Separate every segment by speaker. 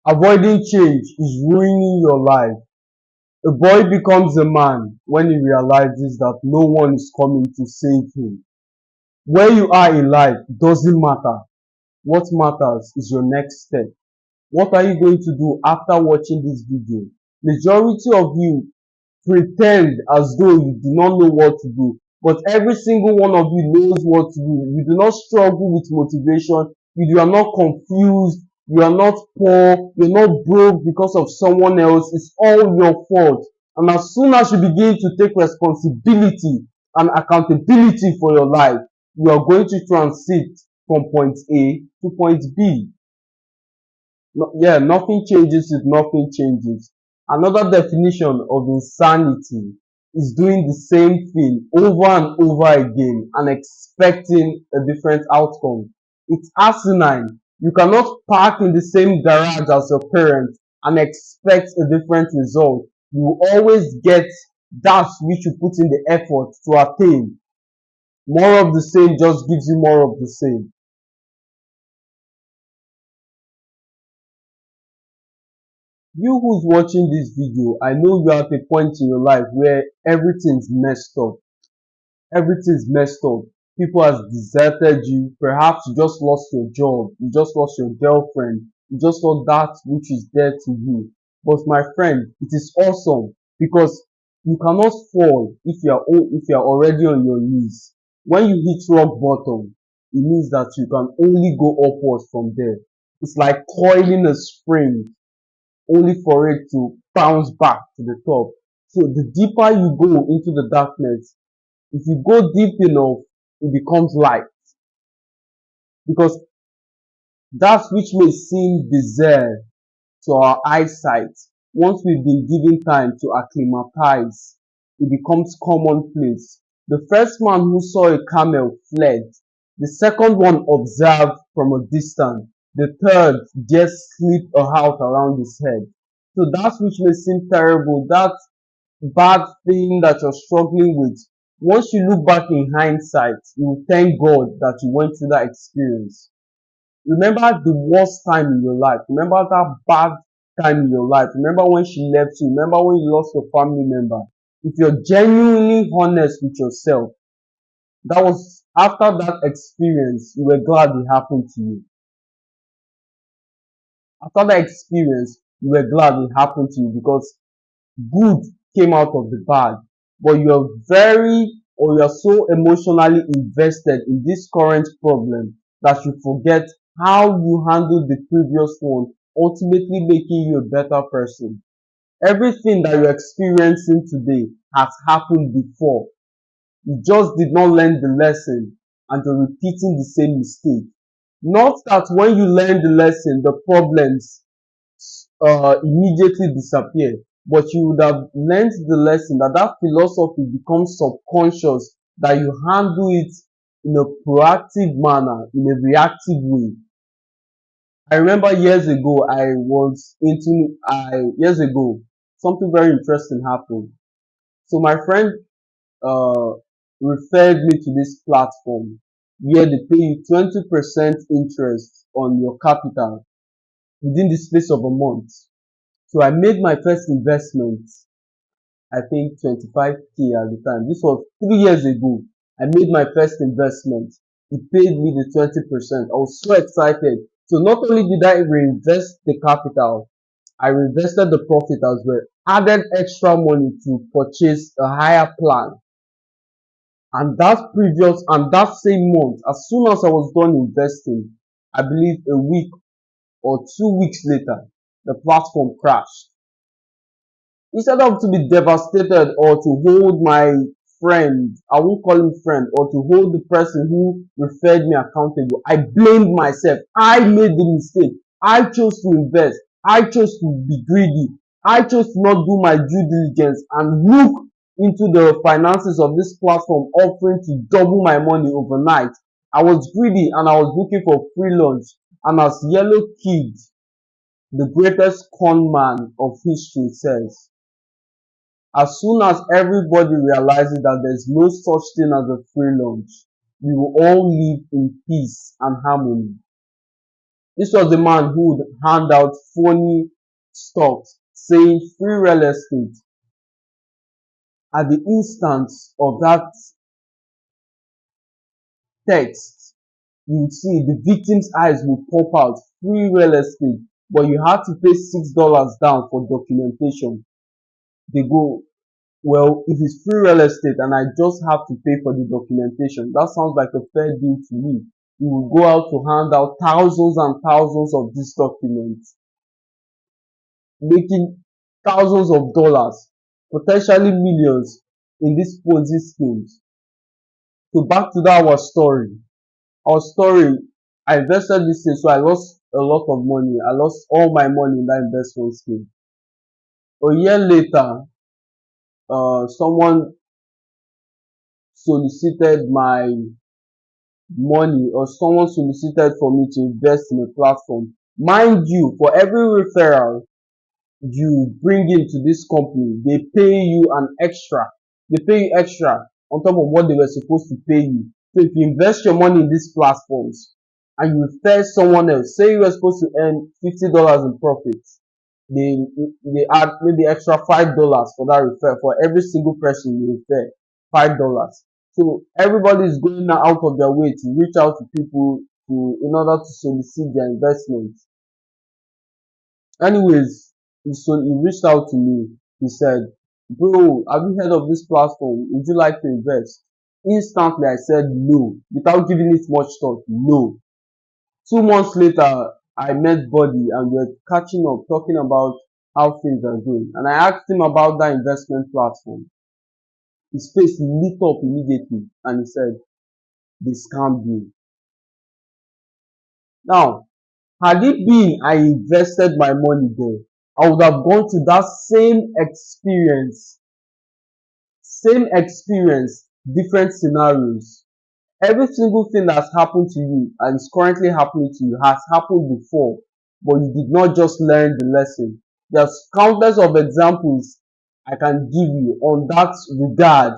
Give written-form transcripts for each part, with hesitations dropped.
Speaker 1: Avoiding change is ruining your life. A boy becomes a man when he realizes that no one is coming to save him. Where you are in life doesn't matter. What matters is your next step. What are you going to do after watching this video? Majority of you pretend as though you do not know what to do, but every single one of you knows what to do. You do not struggle with motivation. You are not confused. You are not poor. You're not broke because of someone else. It's all your fault. And as soon as you begin to take responsibility and accountability for your life, you are going to transit from point A to point B. Yeah, nothing changes if nothing changes. Another definition of insanity is doing the same thing over and over again and expecting a different outcome. It's asinine. You cannot park in the same garage as your parents and expect a different result. You will always get that which you put in the effort to attain. More of the same just gives you more of the same. You who's watching this video, I know you are at a point in your life where everything's messed up. Everything's messed up. People has deserted you. Perhaps you just lost your job. You just lost your girlfriend. You just lost that which is dear to you. But my friend, it is awesome because you cannot fall if you are already on your knees. When you hit rock bottom, it means that you can only go upwards from there. It's like coiling a spring only for it to bounce back to the top. So the deeper you go into the darkness, if you go deep enough, it becomes light. Because that which may seem bizarre to our eyesight, once we've been given time to acclimatize, it becomes commonplace. The first man who saw a camel fled. The second one observed from a distance. The third just slipped a hat around his head. So that which may seem terrible, that bad thing that you're struggling with, once you look back in hindsight, you will thank God that you went through that experience. Remember the worst time in your life. Remember that bad time in your life. Remember when she left you. Remember when you lost your family member. If you're genuinely honest with yourself, that was after that experience, you were glad it happened to you. After that experience, you were glad it happened to you because good came out of the bad. But you are so emotionally invested in this current problem that you forget how you handled the previous one, ultimately making you a better person. Everything that you're experiencing today has happened before. You just did not learn the lesson and you're repeating the same mistake. Not that when you learn the lesson, the problems immediately disappear, but you would have learned the lesson that philosophy becomes subconscious, that you handle it in a proactive manner, in a reactive way. I remember years ago, something very interesting happened. So my friend uh, referred me to this platform where they pay you 20% interest on your capital within the space of a month. So I made my first investment, I think 25K at the time. This was 3 years ago. I made my first investment. He paid me the 20%. I was so excited. So not only did I reinvest the capital, I reinvested the profit as well. Added extra money to purchase a higher plan. And that same month, as soon as I was done investing, I believe a week or 2 weeks later, the platform crashed. Instead of to be devastated or to hold my friend, I won't call him friend, or to hold the person who referred me accountable, I blamed myself. I made the mistake. I chose to invest. I chose to be greedy. I chose to not do my due diligence and look into the finances of this platform offering to double my money overnight. I was greedy and I was looking for free lunch. And as Yellow Kid, the greatest con man of history, says, as soon as everybody realizes that there's no such thing as a free lunch, we will all live in peace and harmony. This was the man who would hand out phony stocks saying free real estate. At the instance of that text, you would see the victim's eyes will pop out, free real estate, but you had to pay $6 down for documentation. They go, well, if it's free real estate and I just have to pay for the documentation, that sounds like a fair deal to me. You will go out to hand out thousands and thousands of these documents, making thousands of dollars, potentially millions in these Ponzi schemes. So back to that our story. Our story, I invested this thing, so I lost a lot of money. I lost all my money in that investment scheme. A year later, someone solicited my money, or someone solicited for me to invest in a platform. Mind you, for every referral you bring into this company, they pay you an extra. They pay you extra on top of what they were supposed to pay you. So if you invest your money in these platforms and you refer someone else, say you were supposed to earn $50 in profits, they add maybe extra $5 for that refer, for every single person you refer, $5. So everybody is going out of their way to reach out to people in order to solicit their investments. Anyways, he reached out to me. He said, bro, have you heard of this platform? Would you like to invest? Instantly, I said no, without giving it much thought. No. 2 months later, I met Buddy and we were catching up, talking about how things are going. And I asked him about that investment platform. His face lit up immediately and he said, they scammed me. Now, had it been I invested my money there, I would have gone through that same experience, different scenarios. Every single thing that's happened to you and is currently happening to you has happened before, but you did not just learn the lesson. There's countless of examples I can give you on that regard,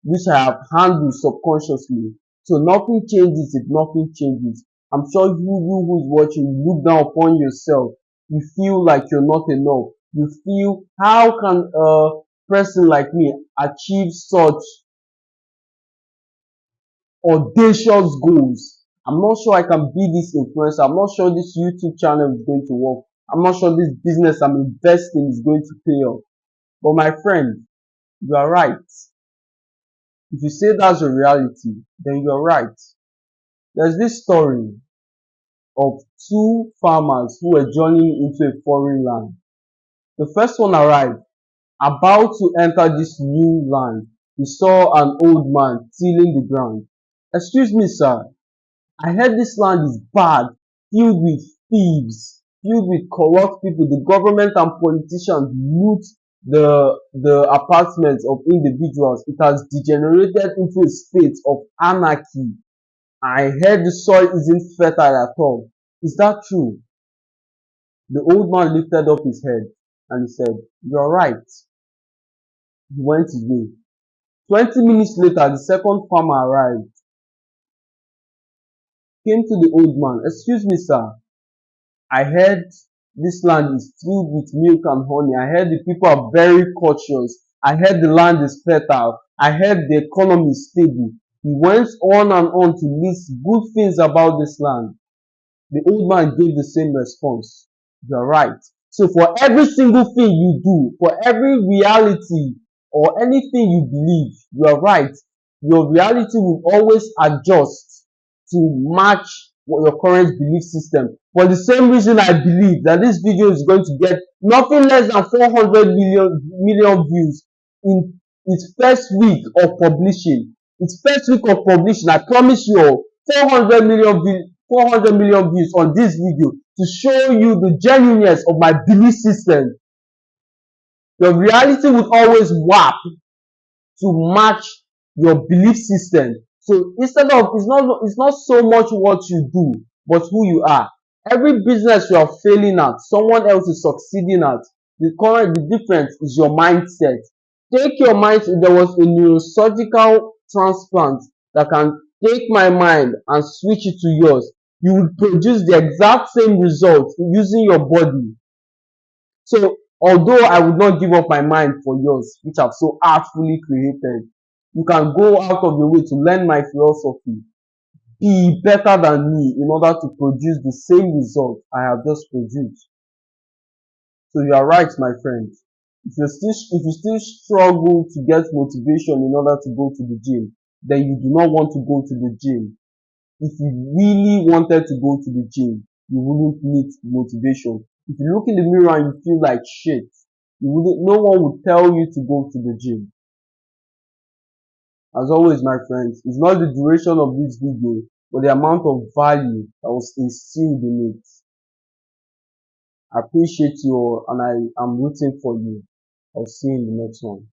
Speaker 1: which I have handled subconsciously. So nothing changes if nothing changes. I'm sure you who's watching, look down upon yourself. You feel like you're not enough. You feel, how can a person like me achieve such audacious goals? I'm not sure I can be this influencer. I'm not sure this YouTube channel is going to work. I'm not sure this business I'm investing is going to pay off. But my friend, you are right. If you say that's a reality, then you're right. There's this story of two farmers who were journeying into a foreign land. The first one arrived, about to enter this new land. He saw an old man tilling the ground. Excuse me, sir. I heard this land is bad, filled with thieves, filled with corrupt people. The government and politicians loot the apartments of individuals. It has degenerated into a state of anarchy. I heard the soil isn't fertile at all. Is that true? The old man lifted up his head and he said, you're right. He went his way. 20 minutes later, the second farmer arrived, came to the old man. Excuse me, sir. I heard this land is filled with milk and honey. I heard the people are very cautious. I heard the land is fertile. I heard the economy is stable. He went on and on to list good things about this land. The old man gave the same response. You're right. So for every single thing you do, for every reality or anything you believe, you are right. Your reality will always adjust to match your current belief system. For the same reason, I believe that this video is going to get nothing less than 400 million views in its first week of publishing. Its first week of publishing, I promise you all, 400 million views on this video to show you the genuineness of my belief system. Your reality would always warp to match your belief system. So instead of, it's not so much what you do, but who you are. Every business you are failing at, someone else is succeeding at. The difference is your mindset. Take your mind. There was a neurosurgical transplant that can take my mind and switch it to yours. you will produce the exact same result using your body. So although I would not give up my mind for yours, which I've so artfully created, you can go out of your way to learn my philosophy, be better than me in order to produce the same result I have just produced. So you are right, my friend. If you still struggle to get motivation in order to go to the gym, then you do not want to go to the gym. If you really wanted to go to the gym, you wouldn't need motivation. If you look in the mirror and you feel like shit, no one would tell you to go to the gym. As always, my friends, it's not the duration of this video, but the amount of value that was instilled in it. I appreciate you all and I am rooting for you. I'll see you in the next one.